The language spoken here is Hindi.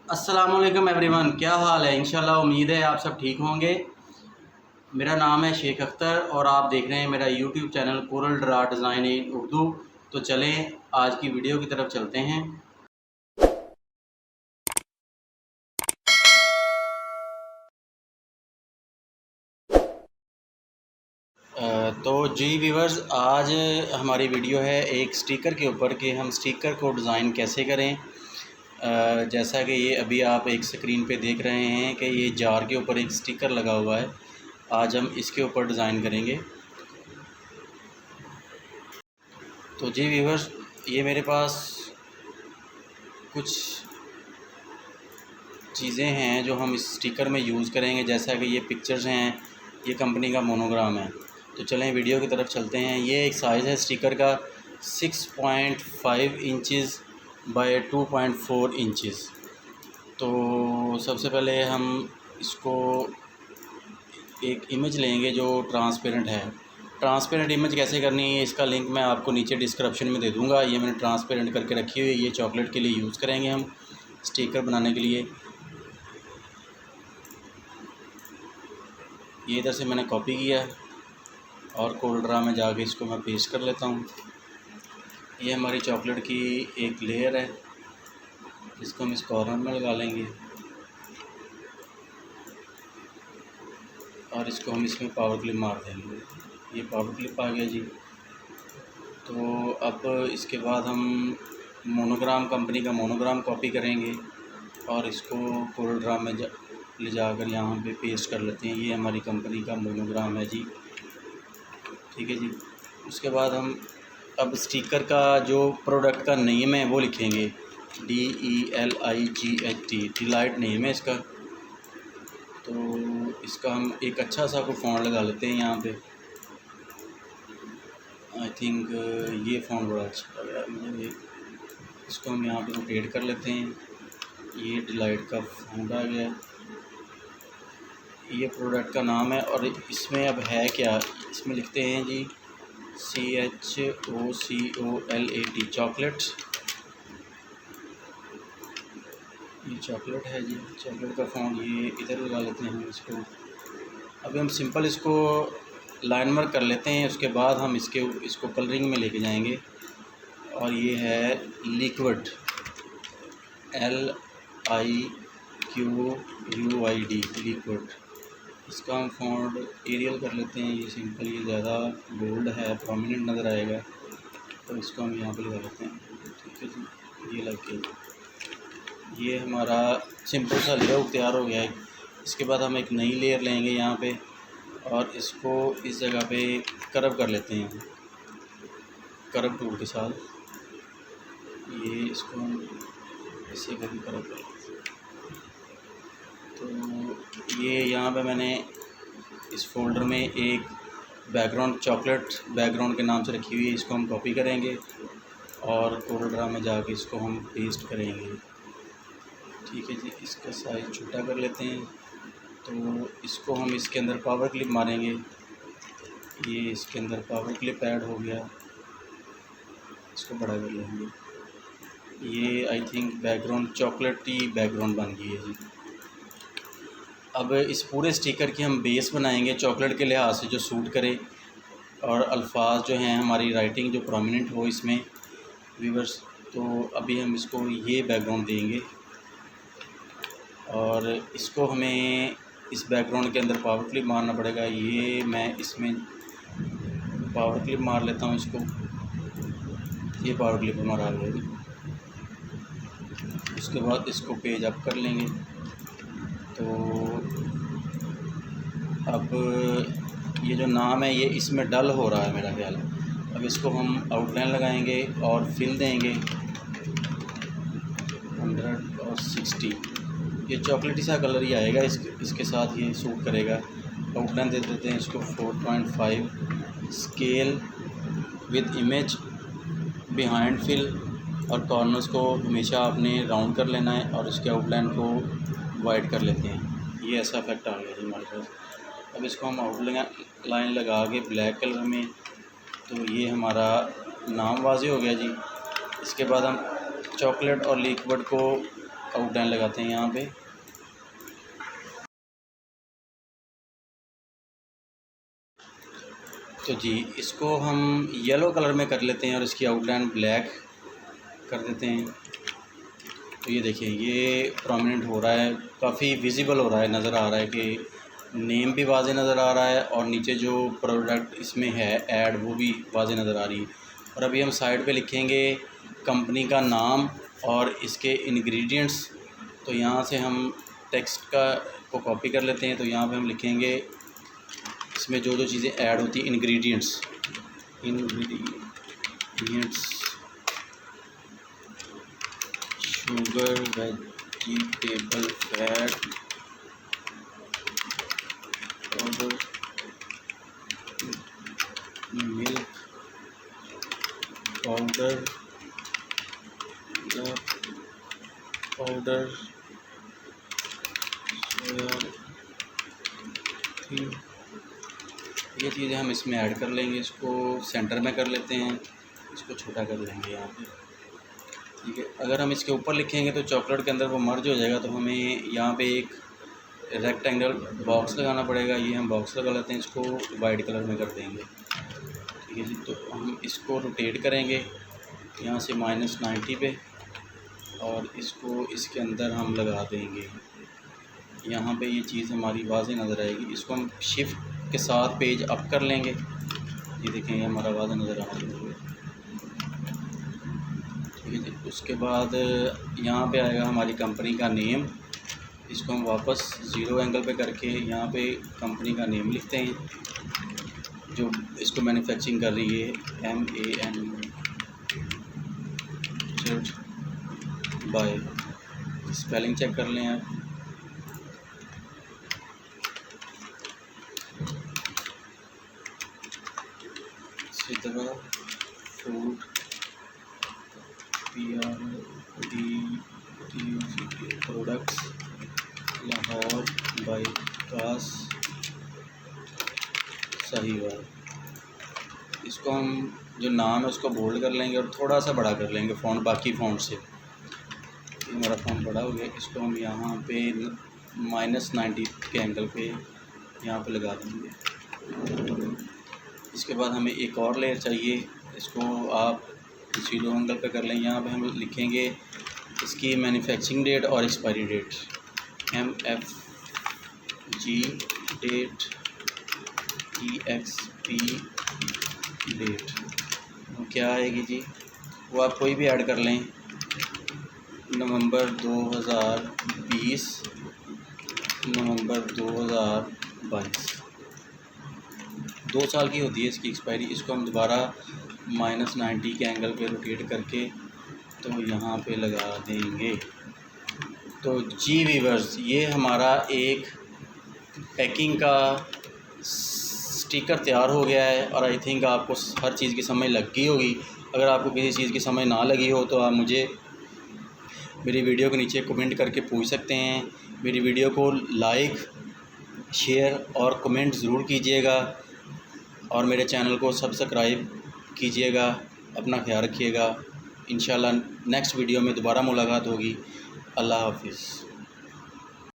अस्सलामुअलैकुम एवरीवन, क्या हाल है। इंशाल्लाह उम्मीद है आप सब ठीक होंगे। मेरा नाम है शेख अख्तर और आप देख रहे हैं मेरा YouTube channel Corel Draw design in Urdu. तो चलें आज की वीडियो की तरफ चलते हैं। तो जी व्यूवर्स, आज हमारी वीडियो है एक स्टिकर के ऊपर कि हम स्टिकर को डिज़ाइन कैसे करें। जैसा कि ये अभी आप एक स्क्रीन पे देख रहे हैं कि ये जार के ऊपर एक स्टिकर लगा हुआ है। आज हम इसके ऊपर डिज़ाइन करेंगे। तो जी व्यूवर्स, ये मेरे पास कुछ चीज़ें हैं जो हम इस स्टिकर में यूज़ करेंगे। जैसा कि ये पिक्चर्स हैं, ये कंपनी का मोनोग्राम है। तो चलें वीडियो की तरफ चलते हैं। ये एक साइज़ है स्टिकर का 6.5 इंचज़ बाय 2.4 इंचज़। तो सबसे पहले हम इसको एक इमेज लेंगे जो ट्रांसपेरेंट है। ट्रांसपेरेंट इमेज कैसे करनी है इसका लिंक मैं आपको नीचे डिस्क्रिप्शन में दे दूँगा। ये मैंने ट्रांसपेरेंट करके रखी हुई है। ये चॉकलेट के लिए यूज़ करेंगे हम स्टिकर बनाने के लिए। ये इधर से मैंने कॉपी किया है और कोरल ड्रा में जाके इसको मैं पेस्ट कर लेता हूँ। ये हमारी चॉकलेट की एक लेयर है, इसको हम इस कॉर्नर में लगा लेंगे और इसको हम इसमें पावर क्लिप मार देंगे। ये पावर क्लिप आ गया जी। तो अब इसके बाद हम मोनोग्राम कंपनी का मोनोग्राम कॉपी करेंगे और इसको कोरल ड्रा में ले जाकर यहाँ पे पेस्ट कर लेते हैं। ये हमारी कंपनी का मोनोग्राम है जी, ठीक है जी। उसके बाद हम अब स्टिकर का जो प्रोडक्ट का नेम है वो लिखेंगे DELIGHT, डिलाइट नेम है इसका। तो इसका हम एक अच्छा सा को फ़ॉन्ट लगा लेते हैं यहाँ पे। आई थिंक ये फ़ॉन्ट बड़ा अच्छा लग रहा है मुझे। इसको हम यहाँ पे रोटेट कर लेते हैं। ये डिलाइट का फ़ॉन्ट आ गया। ये प्रोडक्ट का नाम है और इसमें अब है क्या, इसमें लिखते हैं जी CHOCOLAT, चॉकलेट। ये चॉकलेट है जी, चॉकलेट का फ़ॉन्ट ये इधर लगा लेते हैं हम इसको। अभी हम सिंपल इसको लाइन मार्क कर लेते हैं। उसके बाद हम इसको कलरिंग में लेके जाएंगे और ये है लिक्विड LIQUID, लिक्विड। इसका हम फ़ॉन्ट एरियल कर लेते हैं। ये सिंपल, ये ज़्यादा बोल्ड है, प्रोमिनेंट नज़र आएगा, तो इसको हम यहाँ पे लगा लेते हैं, ठीक है जी। ये लग गया। ये हमारा सिंपल सा लेआउट तैयार हो गया है। इसके बाद हम एक नई लेयर लेंगे यहाँ पे और इसको इस जगह पे कर्व कर लेते हैं कर्व टूल के साथ। ये इसको हम इसे कभी कर्व कर लेते हैं। तो ये यहाँ पे मैंने इस फोल्डर में एक बैकग्राउंड, चॉकलेट बैकग्राउंड के नाम से रखी हुई है। इसको हम कॉपी करेंगे और कोरल ड्रा में जाके इसको हम पेस्ट करेंगे, ठीक है जी। इसका साइज़ छोटा कर लेते हैं। तो इसको हम इसके अंदर पावर क्लिप मारेंगे। ये इसके अंदर पावर क्लिप ऐड हो गया, इसको बड़ा कर लेंगे। ये आई थिंक बैकग्राउंड चॉकलेटी बैकग्राउंड बन गई है जी। अब इस पूरे स्टिकर की हम बेस बनाएंगे चॉकलेट के लिहाज से जो सूट करे और अल्फाज जो हैं, हमारी राइटिंग जो प्रोमिनेंट हो इसमें व्यूवर्स। तो अभी हम इसको ये बैकग्राउंड देंगे और इसको हमें इस बैकग्राउंड के अंदर पावर क्लिप मारना पड़ेगा। ये मैं इसमें पावर क्लिप मार लेता हूँ इसको। ये पावर क्लिप हमारा आ गया। उसके बाद इसको पेज अप कर लेंगे। तो अब ये जो नाम है ये इसमें डल हो रहा है मेरा ख्याल है। अब इसको हम आउटलाइन लगाएंगे और फिल देंगे 100 और 60। ये चॉकलेटी सा कलर ही आएगा, इसके साथ ये सूट करेगा। आउटलाइन दे देते हैं इसको 4.5। Scale with image behind fill और कॉर्नर्स को हमेशा आपने राउंड कर लेना है और इसके आउटलाइन को वाइट कर लेते हैं। ये ऐसा इफेक्ट आ गया जी हमारे पास। अब इसको हम आउटलाइन लगा के ब्लैक कलर में, तो ये हमारा नाम वाज़ेह हो गया जी। इसके बाद हम चॉकलेट और लिक्विड को आउटलाइन लगाते हैं यहाँ पे। तो जी इसको हम येलो कलर में कर लेते हैं और इसकी आउटलाइन ब्लैक कर देते हैं। तो ये देखिए ये प्रोमिनेंट हो रहा है, काफ़ी विजिबल हो रहा है, नज़र आ रहा है कि नेम भी वाज़े नज़र आ रहा है और नीचे जो प्रोडक्ट इसमें है ऐड वो भी वाज़े नज़र आ रही है। और अभी हम साइड पे लिखेंगे कंपनी का नाम और इसके इंग्रेडिएंट्स। तो यहाँ से हम टेक्स्ट को कॉपी कर लेते हैं। तो यहाँ पे हम लिखेंगे इसमें जो जो चीज़ें ऐड होती हैं, ingredients sugar, vegetable fat, powder, milk powder या पाउडर, सोया, ये चीज़ें हम इसमें ऐड कर लेंगे। इसको सेंटर में कर लेते हैं, इसको छोटा कर लेंगे यहाँ पे, ठीक है। अगर हम इसके ऊपर लिखेंगे तो चॉकलेट के अंदर वो मर्ज हो जाएगा, तो हमें यहाँ पे एक रेक्टेंगल बॉक्स लगाना पड़ेगा। ये हम बॉक्स लगा लेते हैं, इसको वाइट कलर में कर देंगे, ठीक है जी। तो हम इसको रोटेट करेंगे यहाँ से -90 पे और इसको इसके अंदर हम लगा देंगे। यहाँ पे ये चीज़ हमारी वाज़े नज़र आएगी। इसको हम शिफ्ट के साथ पेज अप कर लेंगे, ये देखें ये हमारा वाज़े नज़र आ रहा है, ठीक है जी। उसके बाद यहाँ पे आएगा हमारी कंपनी का नेम। इसको हम वापस 0 एंगल पे करके यहाँ पे कंपनी का नेम लिखते हैं जो इसको मैन्युफैक्चरिंग कर रही है, MAN बाय। स्पेलिंग चेक कर लें आप। Sidra food products Lahore bypass Sahiwal. इसको हम जो नाम है उसको बोल्ड कर लेंगे और थोड़ा सा बड़ा कर लेंगे फ़ॉन्ट बाकी फ़ॉन्ट से। ये हमारा फ़ॉन्ट बड़ा हो गया। इसको हम यहाँ पे -90 के एंगल पे यहाँ पे लगा देंगे। इसके बाद हमें एक और लेयर चाहिए, इसको आप 0 एंगल पे कर लें। यहाँ पे हम लिखेंगे इसकी मैन्युफैक्चरिंग डेट और expiry date, MFG date, EXP date क्या आएगी जी, वो आप कोई भी ऐड कर लें। नवंबर 2020, नवंबर 2022, 2 साल की होती है इसकी एक्सपायरी। इसको हम दोबारा -90 के एंगल पे रोटेट करके तो यहाँ पे लगा देंगे। तो जी वीवर्स, ये हमारा एक पैकिंग का स्टिकर तैयार हो गया है और आई थिंक आपको हर चीज़ की समझ लग गई होगी। अगर आपको किसी चीज़ की समझ ना लगी हो तो आप मुझे मेरी वीडियो के नीचे कमेंट करके पूछ सकते हैं। मेरी वीडियो को लाइक, शेयर और कमेंट ज़रूर कीजिएगा और मेरे चैनल को सब्सक्राइब कीजिएगा। अपना ख्याल रखिएगा। इंशाल्लाह नेक्स्ट वीडियो में दोबारा मुलाकात होगी। अल्लाह हाफ़िज़।